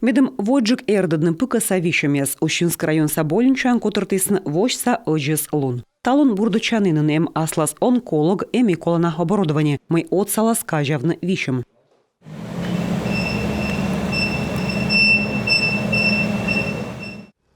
Медем воджик эрдадны пыка савишемес Ущинск район Соболинчан котыртысын вожса оджес лун. Талон бурдучанынын эм аслас онколог эми колона оборудование. Мы отсалас кажавны вишем.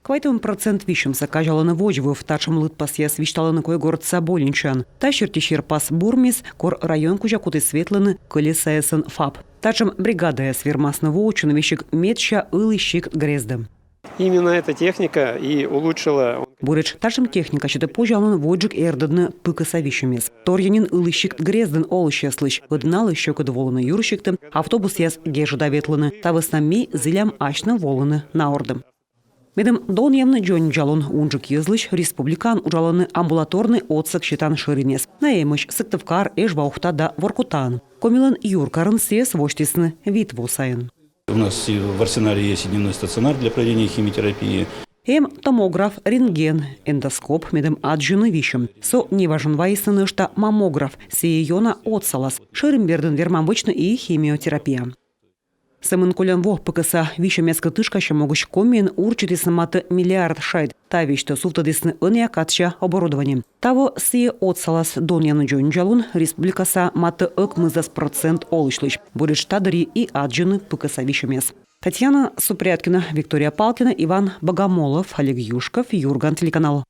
Квайтовым процент вишемса кажаланы вожвы в тачем лытпасьяс вишталаны кой город Соболинчан. Тащер тишер пас бурмис, кор район кужакуты светланы колесаесын фаб. Тачем бригада свермасны воучу навещик медща ылыщик грездым. Именно эта техника и улучшила. Бурич тачем техника счита пожалуй воджик эрдадны пыка савишемес. Торьянин ылыщик грездын олыщеслыч. Выднал еще кодволаны юрщиктым. Автобус яс гежу доветланы. Тавыснами зылям ачны воланы на ордым. Медем дон явны джон джалон унжик езлыч республикан ужаланы амбулаторный отсек щитан ширинес. Наемыч сыктывкар эш баухта да воркутан. Комилан юркарын сес воштисны вид вусайын. У нас в арсенале есть дневной стационар для проведения химиотерапии. Томограф, рентген, эндоскоп медем аджуны вишем. Со неважен вайсыны, что маммограф сеейона отсалас. Ширымберден вермамбычны и химиотерапия. Самын колян вох ПКСа вишемеска тышкаща могущ комин урчитисны маты миллиард шайд. Та вишта суфтадисны ыня катча оборудованием. Таво сие отсалас доньяны джонджалун республикаса маты ыкмызас процент олышлыч. Бурич тадари и аджуны ПКСа вишемес. Татьяна Супряткина, Виктория Палкина, Иван Богомолов, Олег Юшков, Юрган, телеканал.